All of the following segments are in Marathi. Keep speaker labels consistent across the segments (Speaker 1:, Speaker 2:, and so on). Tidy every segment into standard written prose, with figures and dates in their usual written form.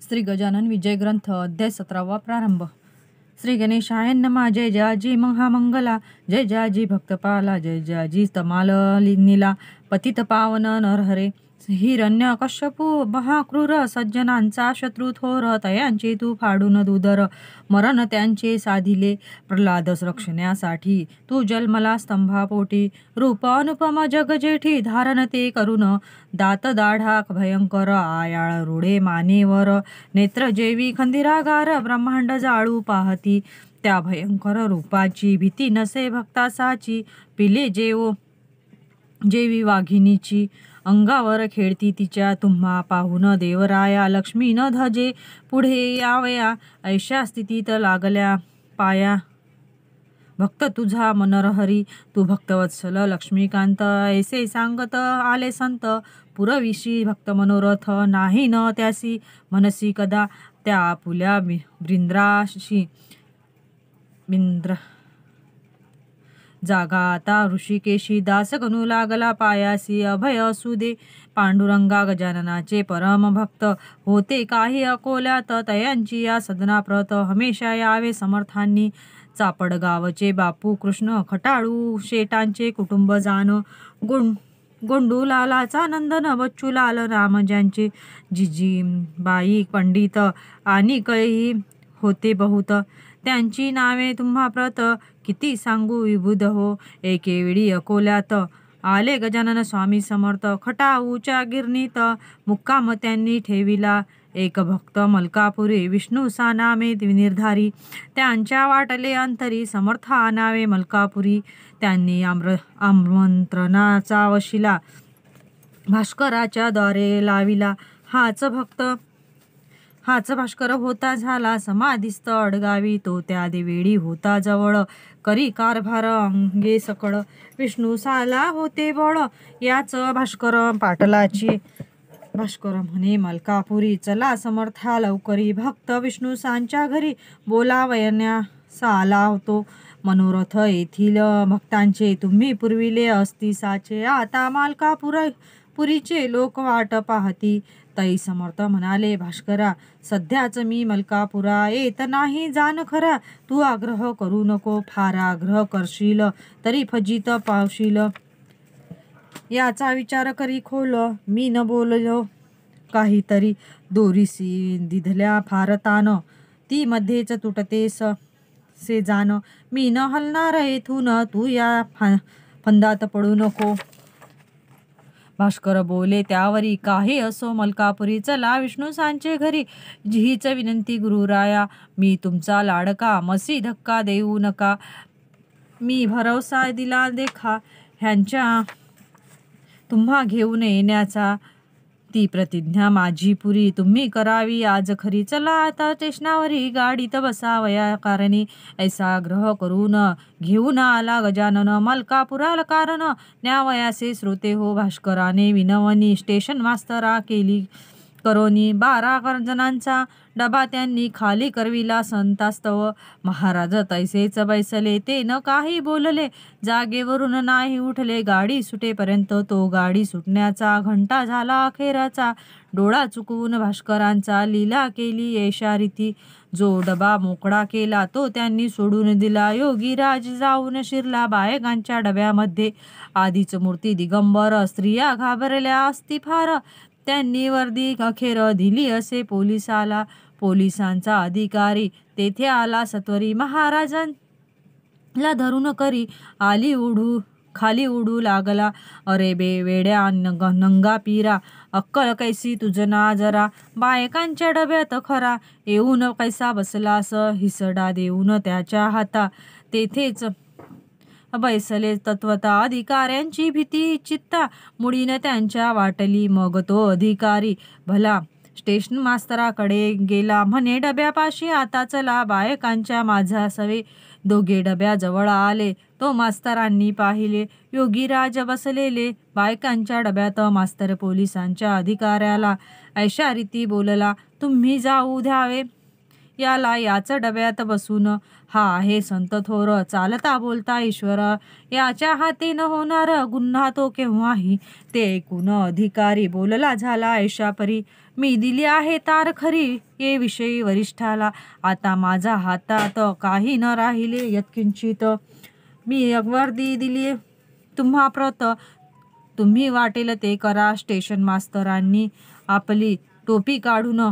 Speaker 1: श्री गजानन विजय ग्रंथ अध्याय 17 प्रारंभ. श्री गणेशाय नमः. जय जयाजी महामंगला, जय जयाजी भक्तपाला, जय जयाजी तमाल नीला, पतित पावन नरहरे. हिरण्य कश्यपू महाक्रूर, सज्जनांचा शत्रू थोर, तयांचे तू फाडून दुदर, मरण त्यांचे साधिले. प्रल्हाद रक्षण्यासाठी तू जन्मला स्तंभापोटी, रूप अनुपम जगजेठी, धारण ते करून दात दाढा भयंकर, आयाळ रुढे मानेवर, नेत्र जेवी खंदिरागार, ब्रह्मांड जाळू पाहती. त्या भयंकर रूपाची भीती नसे भक्तासाची, पिले जेवी वाघिणीची, अंगावर खेळती तिच्या. तुम्हा पाहून देवराया लक्ष्मी न धजे पुढे यावया, ऐशा स्थितीत लागल्या पाया. भक्त तुझा मनरहरी, तू भक्तवत्सल लक्ष्मीकांत, ऐसे सांगत आले संत. पुरविशी भक्त मनोरथ, नाही न त्यासी मनसी कदा. त्या आपुल्या बिंद्र जागा आता ऋषिकेशी, दास गणू लागला पायासी. अभय असू दे पांडुरंगा, गजाननाचे परम भक्त होते काही अकोल्यात, तयांची या सदना प्रत हमेशा यावे समर्थांनी. चापड गावचे बापू कृष्ण खटाळू, शेटांचे कुटुंब जाण, गोंडूलालाचा नंदन, बच्चूलाल राम ज्यांचे, जिजीबाई पंडित आणि कळी होते बहुत. त्यांची नावे तुम्हा प्रत किती सांगू विबुध हो. एकेवेळी अकोल्यात आले गजानन स्वामी समर्थ, खटाऊच्या गिरणीत मुक्काम त्यांनी ठेविला. एक भक्त मलकापुरी, विष्णू सा नामे निर्धारी, त्यांच्या वाटले अंतरी, समर्थ आणावे मलकापुरी. त्यांनी आमंत्रणाचा वशिला भास्कराच्या द्वारे लाविला. हाच भास्कर होता झाला समाधिस्थ अडगावी, तो त्या वेळी होता जवळ, करी कारभार अंगे सकळ. विष्णू साला होते बळ, याच भास्कर पाटलाची. भास्कर म्हणे मलकापुरी, चला समर्था लवकरी, भक्त विष्णू सांच्या घरी बोलावण्यास आला होतो. मनोरथ येथील भक्तांचे तुम्ही पुरविले असती साचे, आता मलकापुरीचे लोक वाट पाहती. तै समर्थ म्हणाले भास्करा, सध्याच मी मलकापुरा येत नाही जाण खरा. तू आग्रह करू नको, फार आग्रह करशील तरी फजित पावशील. याचा विचार करी खोल, मी न बोललो काहीतरी. दोरीसी दिधल्या फार तान, ती मध्येच तुटतेस से जाण. मी न हलणार येथून, तू या फंदात पडू नको. भास्कर बोले त्यावरी, काही असो मलकापुरी, चला विष्णू सांचे घरी. हीच विनंती गुरुराया, मी तुमचा लाडका, मसी धक्का देऊ नका. मी भरवसा दिला देखा, ह्यांच्या तुम्हा घेऊन येण्याचा. ती प्रतिज्ञा माझी पुरी तुम्ही करावी आज खरी. चला आता स्टेशनावरी गाडीत बसावया कारणी. ऐसा आग्रह करून घेऊन आला गजानन मलकापुराला कारण. न्यावयासे श्रोते हो भास्कराने विनवणी, स्टेशन मास्तरा केली करोनी. 12 जणांचा डबा त्यांनी खाली करविला संतास्तव. महाराज तैसेच बैसले, ते न काही बोलले, जागेवरून नाही उठले. गाडी सुटेपर्यंत तो गाडी सुटण्याचा घंटा झाला अखेरचा. डोळा चुकवून भास्करांचा लीला केली ऐशा रीती. जो डबा मोकळा केला तो त्यांनी सोडून दिला. योगीराज जाऊन शिरला बायकांच्या डब्यामध्ये. आधीच मूर्ती दिगंबर, स्त्रिया घाबरल्या असती फार. त्यांनी वर्दी अखेर दिली असे पोलिसाला. पोलिसांचा अधिकारी तेथे आला सत्वरी. महाराजांना धरून करी खाली उडू लागला. अरे वेड्या नंगा पीरा, अक्कल कैसी तुझना जरा. बायकांच्या डब्यात खरा येऊन कैसा बसलास. हिसडा देऊन त्याच्या हाता तेथेच बैसले तत्वता. अधिकाऱ्यांची भीती चित्ता मुडीन त्यांच्या वाटली. मग तो अधिकारी भला स्टेशन मास्तराकडे गेला, म्हणे डब्यापाशी आता चला. बायकांच्या माझा सवे दोघे डब्याजवळ आले. तो मास्तरांनी पाहिले योगीराज बसलेले बायकांच्या डब्यात. मास्तर पोलिसांच्या अधिकाऱ्याला ऐशा रीती बोलला, तुम्ही जाऊ द्यावे याला, याच डब्यात बसून. हा आहे संत थोर, चालता बोलता ईश्वर, याच्या हाती न होणार गुन्हा तो केव्हाही. ते ऐकून अधिकारी बोलला झाला ऐशा परी. मी दिली आहे तार खरी ये विषयी वरिष्ठाला. आता माझा हातात काही न राहिले यत्किंचित. मी वर्दी दिली तुम्हा प्रत, तुम्ही वाटेल ते करा. स्टेशन मास्तरांनी आपली टोपी काढून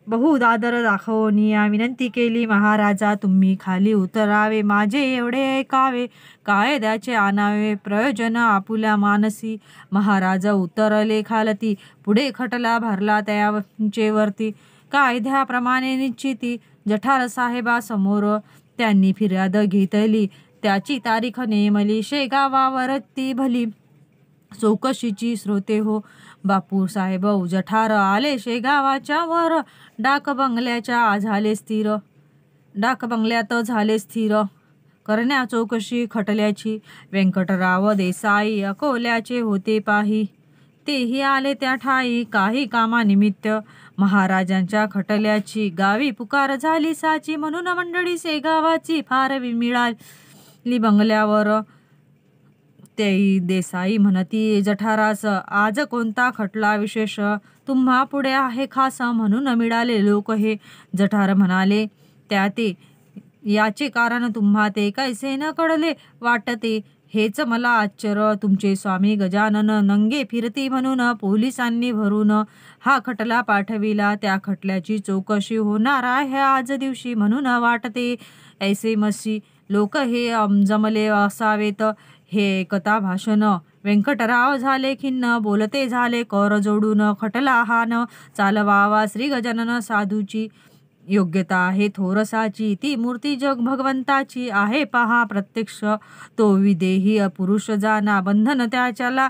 Speaker 1: बहु आदर दाखवून विनंती केली. महाराजा तुम्ही खाली उतरावे, माझे एवढे ऐकावे, कायद्याचे आणावे प्रयोजन आपुल्या मानसी. महाराज उतरले खालती, पुढे खटला भरला त्यांचे वरती. कायद्याप्रमाणे निश्चिती जठार साहेबासमोर त्यांनी फिर्याद घेतली. त्याची तारीख नेमली शेगावावरती भली. चौकशीची श्रोते हो बापू साहेब जठार आले शेगावाच्या वर. डाक बंगल्यात झाले स्थिर, करण्या चौकशी खटल्याची. व्यंकटराव देसाई अकोल्याचे होते पाही, तेही आले त्या ठाई काही कामानिमित्त. महाराजांच्या खटल्याची गावी पुकार झाली साची, म्हणून मंडळी शेगावाची फार मिळाली बंगल्यावर. ते देसाई म्हणती जठारास, आज कोणता खटला विशेष तुम्हा पुढे आहे खास, म्हणून मिळाले लोक हे. जठार म्हणाले त्या ते याचे कारण तुम्हा ते कैसे न कळले वाटते, हेच मला आश्चर्य. तुमचे स्वामी गजानन नंगे फिरती म्हणून पोलिसांनी भरून हा खटला पाठविला. त्या खटल्याची चौकशी होणार आहे आज दिवशी, म्हणून वाटते ऐसे मशी लोक हे जमले असावेत. हे एकता भाषण व्यंकटराव झाले खिन्न, बोलते झाले कर जोडून. खटला हा न चालवावा श्री गजानन साधूची, योग्यता आहे थोरसाची. ती मूर्ती जग भगवंताची आहे पहा प्रत्यक्ष. तो विदेही पुरुष जाना, बंधन त्याच्याला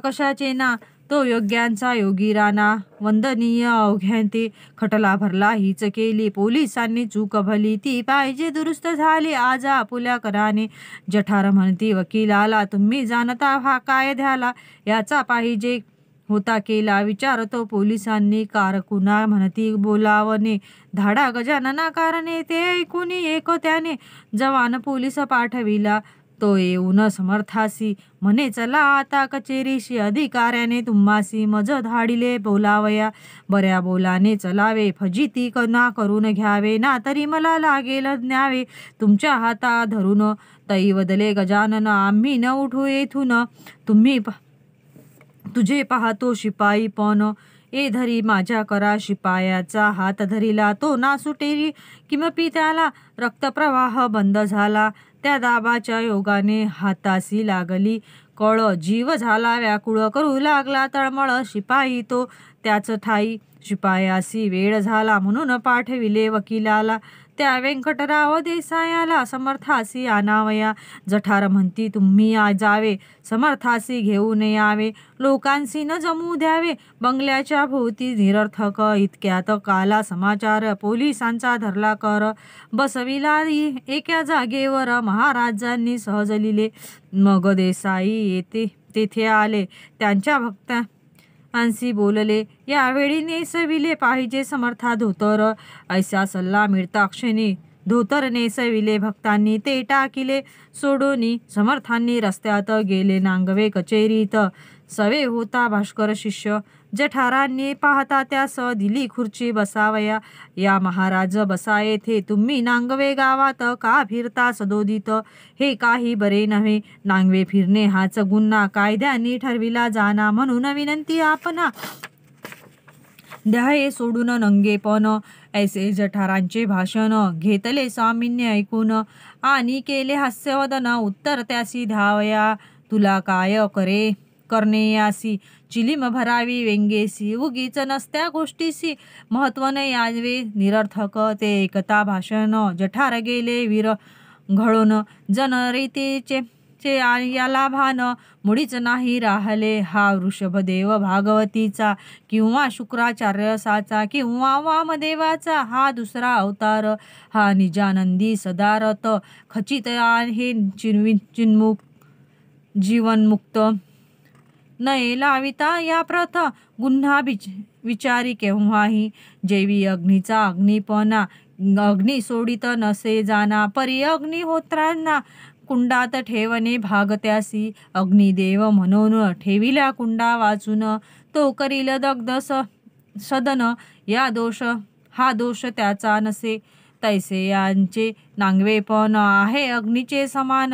Speaker 1: कशाचे ना. तो योग्यांचा योगी राणा, वंदनीय अवघ्यांती. खटला भरला हीच केली पोलिसांनी चूक भली, ती पाहिजे दुरुस्त झाली आज आपुल्या कराने. जठार म्हणती वकिलाला, तुम्ही जाणता हा कायद्याला, याचा पाहिजे होता केला विचार. तो पोलिसांनी कारकुना म्हणती बोलावणे, धाडा गजानना कारणे. ते ऐकून एक त्याने जवान पोलीस पाठविला. तो येऊन समर्थासी म्हणे, चला आता कचेरीशी. अधिकाऱ्याने तुम्हासी मज धाडिले बोलावया, बऱ्या बोलाने चलावे. फजिती ना करून घ्यावे, ना तरी मला लागेल न्यावे. तुमच्या हाता धरून तैवदले गजानन, आम्ही न उठू येथून. तुझे पाहतो शिपाई पण, ए धरी माझ्या करा. शिपायाचा हात धरिला तो ना सुटेरी किमपी, त्याला रक्तप्रवाह बंद झाला. त्या दाबाच्या योगाने हातासी लागली कळ, जीव झाला व्याकुळ, करू लागला तळमळ. शिपाई तो त्याच ठाई, शिपायासी वेळ झाला म्हणून पाठविले वकिलाला. त्या व्यंकटराव देसायाला समर्थासी आणावया. जठार म्हणती तुम्ही जावे, समर्थासी घेऊन यावे. लोकांसी न जमू द्यावे, बंगल्याच्या भोवती निरर्थक. इतक्यात काला समाचार पोलिसांचा धरला कर, बसविला एका जागेवर महाराजांनी सहज लिहिले. मग देसाई तेथे आले, त्यांच्या भक्तांशी बोलले. यावेळी नेसविले पाहिजे समर्था धोतर, ऐसा सल्ला मिळता क्षणी धोतर नेसविले. भक्तांनी ते टाकिले सोडोनी, समर्थांनी रस्त्यात गेले नांगवे कचेरीत. सवे होता भास्कर शिष्य, जठारांनी पाहता त्यास दिली खुर्ची बसावया. या महाराज बसा येथे, तुम्ही नांगवे गावात का फिरता सदोदित, हे काही बरे नव्हे. नांगवे फिरणे हाच गुन्हा कायद्याने ठरविला जाना, म्हणून विनंती आपणा द्याये सोडून नंगेपण. ऐसे जठारांचे भाषण घेतले स्वामींनी ऐकून, आणि केले हास्यवदन. उत्तर त्यासी धावया, तुला काय करणे यासी. चिलीम भरावी व्यंगेसी, उगीच नसत्या गोष्टीसी महत्व न यावे निरर्थक. ते एकता भाषण जठार गेले विरघळून, जनरीतीचे याला भान मुळीच नाही राहिले. हा वृषभदेव भागवतीचा, किंवा शुक्राचार्यसाचा, किंवा वामदेवाचा हा दुसरा अवतार. हा निजानंदी सदारत खचित आहे चिन्मुख जीवनमुक्त. नये लाविता या प्रथ गुन्हा विचारी केव्हाही. जैवी अग्नीचा अग्निपणा, अग्नी सोडित नसे जाना. परी अग्निहोत्रांना कुंडात ठेवणे भाग त्यासी. अग्निदेव म्हणून ठेविल्या कुंडा वाचून, तो करील दग्धस सदन हा दोष त्याचा नसे. तैसे यांचे नांगवे पण आहे अग्नीचे समान.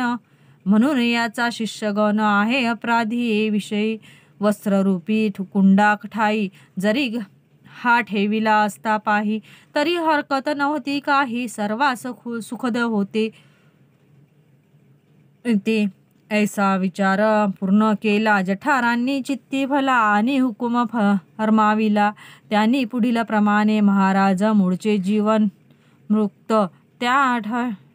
Speaker 1: म्हणून याचा शिष्यगण आहे अपराधी विषयी. वस्त्ररूपी कुंडा ठाई जरी हा ठेविला असता पाही. तरी हरकत नव्हती काही, सर्वास सुखद होते ते. ऐसा विचार पूर्ण केला जठारांनी चित्ती भला, आणि हुकुम फरमाविला त्यांनी पुढील प्रमाणे. महाराज मूळचे जीवन मुक्त त्या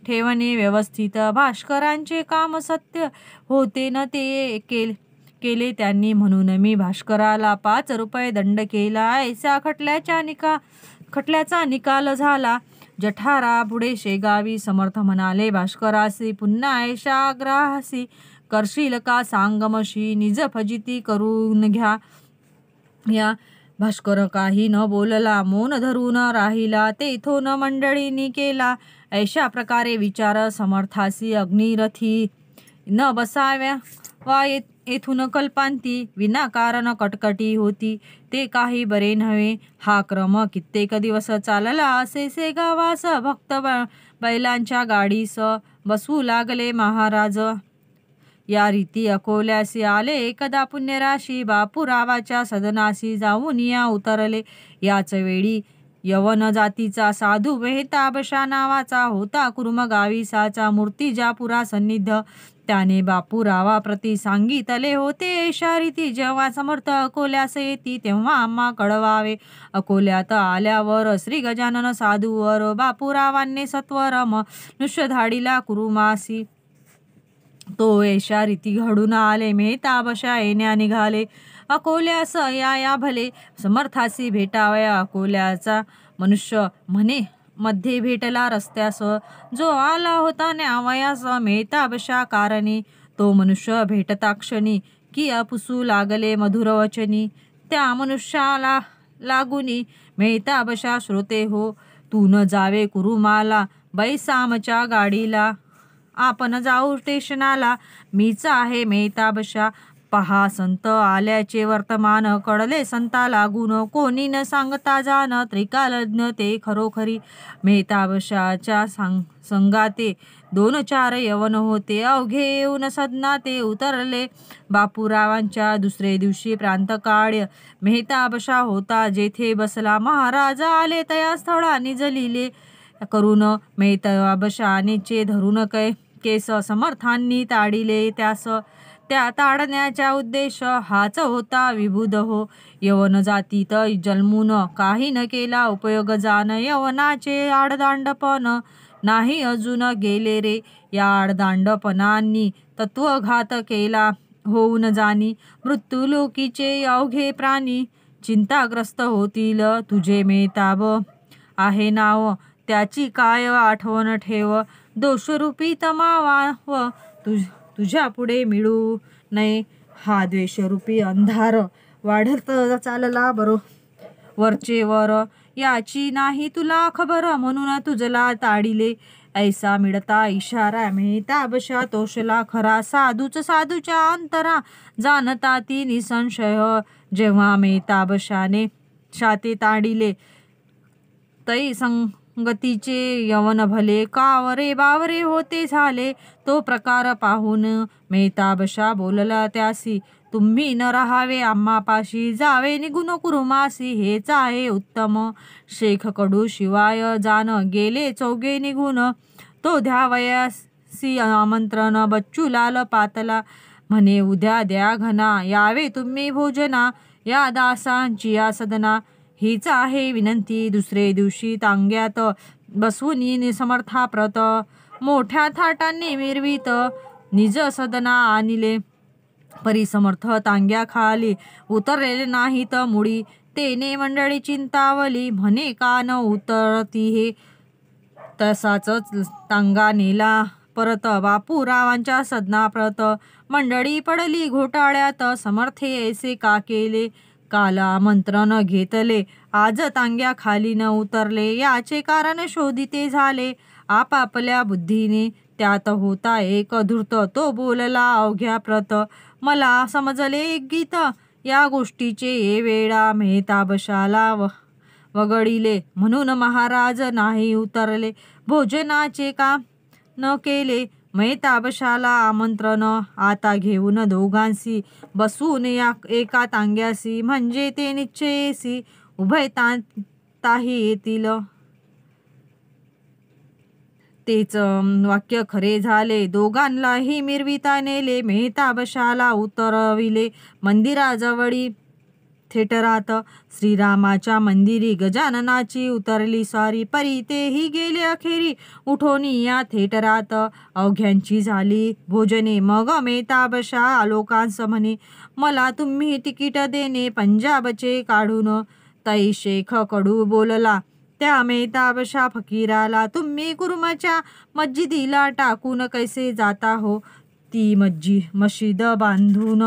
Speaker 1: ठेवणे व्यवस्थित. भास्करांचे काम सत्य होते न ते केले त्यांनी. म्हणून मी भास्कराला 5 रुपये दंड केला. ऐसा खटल्याचा निकाल झाला. जठारा पुढे शेगावी. समर्थ म्हणाले भास्करासी, पुन्हा ऐशा आग्रहासी करशील का सांगमशी. निज फजिती करून घ्या. या भास्कर काही न बोलला, मौन धरून राहिला. तेथून मंडळींनी केला ऐशा प्रकारे विचार. समर्थासी अग्निरथी न बसाव्या वा येथून कल्पांती. विनाकारण कटकटी होती ते काही बरे नव्हे. हा क्रम कित्येक दिवस चालला असे गावास. भक्त बैलांच्या गाडीस बसवू लागले महाराज. या रीती अकोल्यासी आले एकदा पुण्यराशी. बापूरावाच्या सदनासी जाऊन या उतरले. याच वेळी यवन जातीचा साधू मेहताबशा नावाचा होता कुर्मगाविसाचा. मूर्तिजापुरा सन्निध. त्याने बापूरावाप्रती सांगितले होते ऐशा रीती. जेव्हा समर्थ अकोल्यास येती तेव्हा आम्हा कळवावे. अकोल्यात आल्यावर श्री गजानन साधूवर बापूरावांनी सत्वर मनुष्य धाडीला कुरुमासी. तो ऐशा रीती घडून आले. मेहताबशा येण्या निघाले. अकोल्यास या भले समर्थासी भेटावया. अकोल्याचा मनुष्य म्हणे मध्ये भेटला रस्त्यास. जो आला होता न्यावयास मेहताबशा कारणी. तो मनुष्य भेटता क्षणी की पुसू लागले मधुरवचनी. त्या मनुष्याला लागुनी मेहताबशा श्रोते हो. तू न जावे कुरुमाला बैसामच्या गाडीला. आपण जाऊ स्टेशनाला. मीच आहे मेहताबशा. पहा संत आल्याचे वर्तमान. कळले संता लागून कोणी न सांगता जाण. त्रिकालज्ञ ते खरोखरी. मेहताबशाच्या संगाते 2-4 यवन होते. अवघे येऊन सदना ते उतरले. बापूरावांच्या दुसरे दिवशी प्रांतकाळ. मेहताबशा होता जेथे बसला. महाराज आले तया स्थळा निजलिले करून. मेहताबशानेचे धरून केस समर्थांनी ताडिले त्यास. त्या ताडण्याचा उद्देश हाच होता विबुध हो. यवन जातीत जन्मून काही न केला उपयोग जाण. यवनाचे आडदांडपण नाही अजून गेले रे. या आडदांडपणांनी तत्वघात केला होऊन जाणी. मृत्यूलोकीचे अवघे प्राणी चिंताग्रस्त होतील. तुझे मेहताब आहे नाव, त्याची काय आठवण ठेव. दोषरूपी तमावा तुझ्या पुढे मिळू नये. हा द्वेषरूपी अंधार वाढत चालला वरचे वर. याची नाही तुला खबर, म्हणून तुझला ताडिले. ऐसा मिळता इशारा मेहताबशा तोषला खरा. साधूच्या अंतरा जाणता ती निसंशय. जेव्हा मेहताबशाने शाते ताडिले तै संगतीचे यवन भले. कावरे बावरे होते झाले. तो प्रकार पाहून मेहताबशा बोलला त्यासी, तुम्ही न राहावे आम्हापाशी, जावे निघून कुरुमासी. हेच आहे उत्तम. शेख कडू शिवाय जाण गेले चौघे निघून. तो द्यावयासी आमंत्रण बच्चूलाल पातला. म्हणे उद्या द्या घना, यावे तुम्ही भोजना. या दासांची या सदना हीच आहे विनंती. दुसरे दिवशी तांग्यात बसवून समर्थाप्रत मोठ्या थाटांनी मिरवीत निज सदना आणिले. परिसमर्थ तांग्याखाली उतरलेले नाहीत मुळी. तेने मंडळी चिंतावली. म्हणे का न उतरती हे. तसाच तांगा नेला परत बापूरावांच्या सदनाप्रत. मंडळी पडली घोटाळ्यात. समर्थे ऐसे का केले. काल आमंत्रण घेतले, आज तांग्या खाली न उतरले. याचे कारण शोधिते झाले आपापल्या बुद्धीने. त्यात होता एक धूर्त, तो बोलला अवघ्या प्रत. मला समजले एक गीत, या गोष्टीचे ये वेळा मेहताबशाला वगळिले. म्हणून महाराज नाही उतरले. भोजनाचे काम न केले. मेहताबशाला आमंत्रण आता घेऊन दोघांशी बसून एका तांग्यासी म्हणजे ते निश्चयेसी उभय ताही येतील. तेच वाक्य खरे झाले. दोघांनाही मिरविता नेले. मेहताबशाला उतरविले मंदिराजवळी थेटरात. श्रीरामाच्या मंदिरी गजाननाची उतरली स्वारी. परी तेही गेले अखेरी उठोनी या थेटरात. अवघ्यांची झाली भोजने. मग मेहताबशा लोकांस म्हणे, मला तुम्ही तिकीट देणे पंजाबचे काढून. तै शेख कडू बोलला त्या मेहताबशा फकीराला, तुम्ही कुर्मच्या मस्जिदीला टाकून कैसे जाता हो. ती मशीद बांधून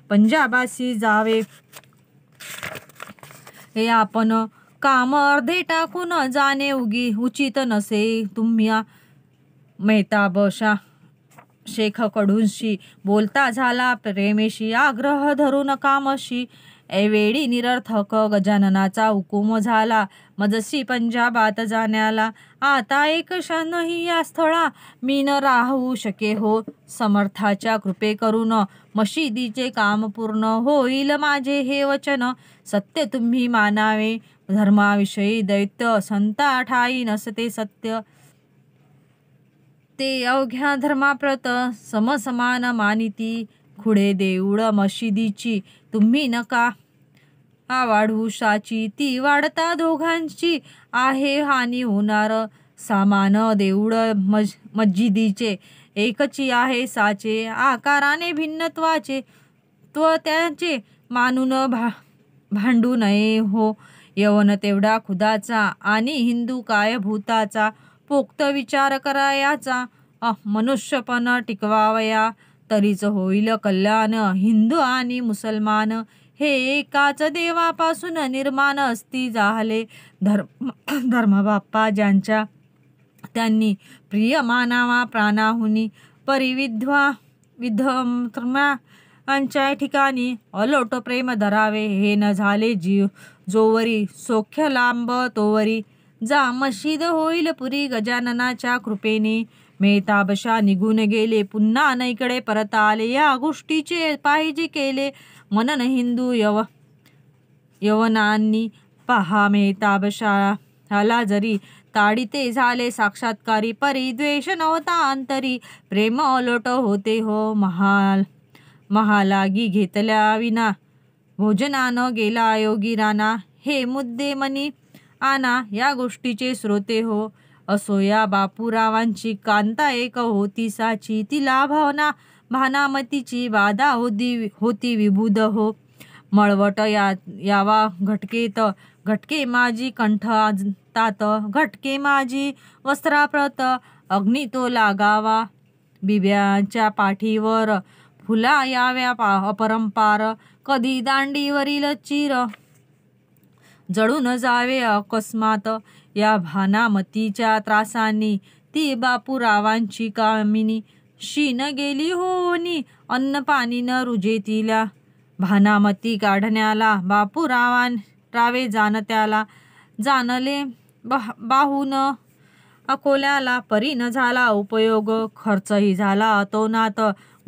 Speaker 1: पंजाबासी जावे हे आपण काम अर्धे टाकून जाणे उचित नसे. तुम्ही मेहताबशा शेखकडूनशी बोलता झाला प्रेमेशी. आग्रह धरून कामशी ऐवेळी निरर्थक गजाननाचा हुकूम झाला मजसी पंजाबात जाण्याला. आता एक क्षणही या स्थळा मी न राहू शके हो. समर्थाच्या कृपे करून मशिदीचे काम पूर्ण होईल माझे हे वचन. सत्य तुम्ही मानावे धर्माविषयी दैत्य संता ठाई नसते सत्य. ते अवघ्या धर्माप्रत समसमान मानिती. खुडे देऊळ मशिदीची तुम्ही नका वाढवू साची. ती वाढता दोघांची आहे हानी होणार. सामान देऊळ मस्जिदीचे एकची आहे साचे. आकाराने भिन्नत्वाचे त्याचे मानून भांडू नये हो. यवन तेवढा खुदाचा आणि हिंदू काय भूताचा. पोक्त विचार करायाचा मनुष्यपण टिकवावया. तरीच होईल कल्याण. हिंदू आणि मुसलमान हे एकाच देवापासून निर्माण असती झाले. धर्मबाप्पा ज्यांच्या त्यांनी प्रिय मानावा प्राणाहुनी. विधर्मांच्या ठिकाणी अलोट प्रेम धरावे. हे न झाले जोवरी सौख्य लांब तोवरी. जा मशीद होईल पुरी गजाननाच्या कृपेने. मेहताबशा निघून गेले पुन्हा नईकडे परत आले. या गोष्टीचे पाहिजे केले मनन हिंदू यवनांनी. पहा मेहताबशाला जरी ताडिते झाले साक्षात्कारी. परी द्वेष नव्हता अंतरी प्रेम अलोट होते हो. महालागी घेतल्या विना भोजनान गेला योगी राना. हे मुद्दे मनी आना या गोष्टीचे श्रोते हो. असो या बापूरावांची कांता एक होती साची. तिला भानामतीची बाधा होती विबुध हो. मळवट यावा घटकेत घटके माझी कंठातात. घटके माझी वस्त्राप्रत अग्नी तो लागावा. बिब्याच्या पाठीवर फुला याव्या अपरंपार. कधी दांडीवरील चीर जळून जावे अकस्मात. या भानामतीच्या त्रासांनी ती बापूरावांची कामिनी. शीन गेली होनी अन्न पाणी न रुजे तिला. भानामती काढण्याला बापूरावे जाणत्याला. जाणले बाहून अकोल्याला. परी न झाला उपयोग खर्चही झाला अतोनात.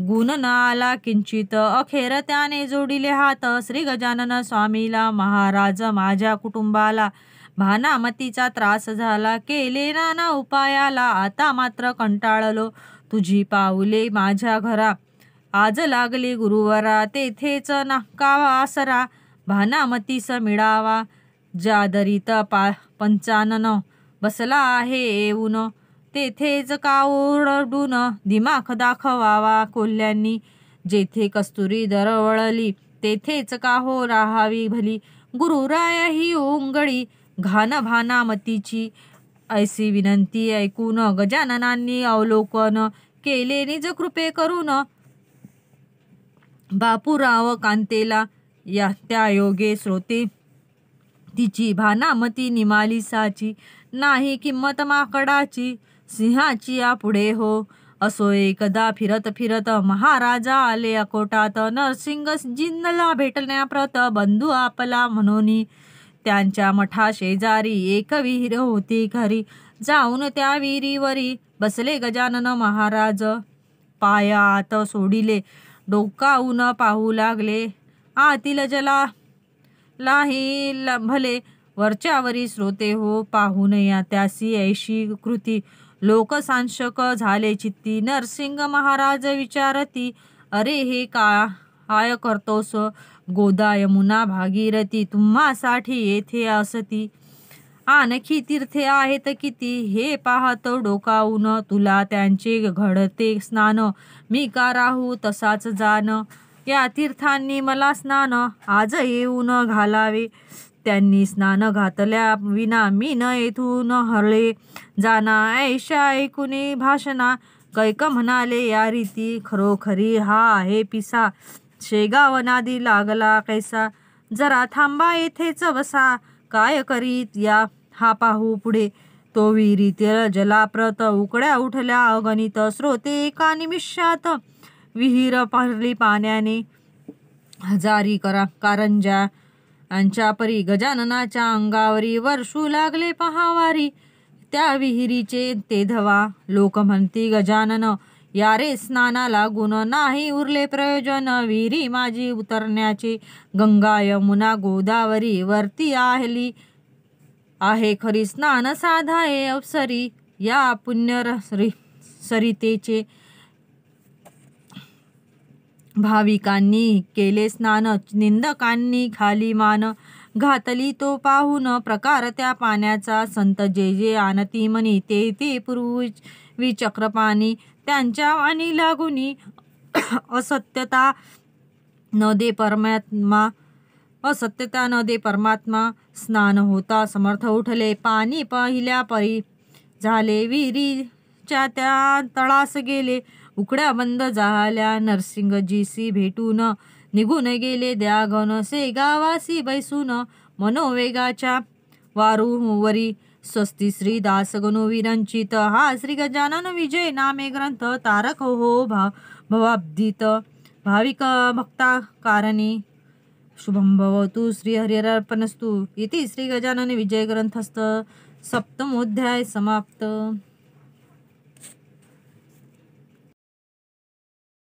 Speaker 1: गुण न आला किंचित अखेर त्याने जोडिले हात. श्री गजानन स्वामीला महाराज माझ्या कुटुंबाला. भानामतीचा त्रास झाला केले नाना उपायाला. आता मात्र कंटाळलो तुझी पाऊले माझ्या घरा. आज लागले गुरुवरा तेथेच नाकावा आसरा. भानामतीस मिळावा ज्या दरीत पंचानन बसला आहे येऊन. तेथेच का ओरडून दिमाख दाखवावा कोल्ह्यांनी. जेथे कस्तुरी दरवळली तेथेच का हो राहावी भली. गुरुराया ही ओंगळी घाण भानामतीची. ऐसी विनंती ऐकून गजाननांनी अवलोकन केले निज कृपे करून. बापूराव कांतेला त्या योगे श्रोते तिची. भानामती निमाली साची नाही किंमत माकडाची. सिंहाची या पुढे हो. असो एकदा फिरत फिरत महाराजा आले अकोटात, नरसिंगजींना भेटण्याप्रत बंधू आपला म्हणून. त्यांच्या मठा शेजारी एक विहीर होती खरी, जाऊन त्या विहिरीवरी बसले गजानन महाराज. पाया आत सोडिले, डोकावून पाहू लागले, आतील जलालाही भले, वरच्यावरी स्रोते हो पाहून या त्यासी ऐशी कृती. लोकसांशक झाले चित्ती, नरसिंग महाराज विचारती, अरे हे काय करतोस गोदा यमुना भागीरथी, तुम्हासाठी येथे असती. आणखी तीर्थे आहेत किती, हे पाहतो डोकावून, तुला त्यांचे घडते स्नान, मी का राहू तसाच जाण. या तीर्थांनी मला स्नान आज येऊन घालावे, त्यांनी स्नान घातल्या विना मी न येथून हरले जाना. ऐशा ऐकुनी भाषणा, कैक म्हणाले या रीती, खरोखरी हा आहे पिसा, शेगाव नादी लागला कैसा. जरा थांबा येथेच बसा, काय करीत या हा पाहू पुढे. तो विहिरीतील जलाप्रत उकड्या उठल्या अगणित, स्रोते एका निमिषात विहीर भरली पाण्याने. हजारी कारंजा यांच्या परी गजाननाच्या अंगावरी वर्षू लागले पहावारी. त्या विहिरीचे ते धवा, लोक म्हणती गजानन, या रे स्नाना लागून नाही उरले प्रयोजन. विहिरी माझी उतरण्याचे, गंगा यमुना गोदावरी वरती आली आहे खरी, स्नान साधाये अवसरी. या पुण्य सरितेचे भाविकांनी केले स्नान, निंदकांनी खाली मान घातली तो पाहून प्रकार त्या पाण्याचा. संत जे जे आणती मनी, ते ते पूर्वी चक्रपाणी, त्यांच्या वाणी लागुनी असत्यता न दे परमात्मा. स्नान होता समर्थ उठले, पाणी पहिल्या परी झाले, विहिरीच्या त्या तळास गेले, उकड्या बंद झाल्या. नरसिंगजीसी भेटून निघून गेले द्यागन, शेगावासी बैसून मनोवेगाच्या वारूवरी. स्वस्ती श्री दास गणुविरंचित, हा श्री गजानन विजय नामे ग्रंथ, तारक हो भवाब्दित भाविक भक्ता कारणी. शुभम भवतु. श्री हरिहरार्पणस्तु. इति श्री गजानन विजय ग्रंथस्थ सप्तमोध्याय समाप्त.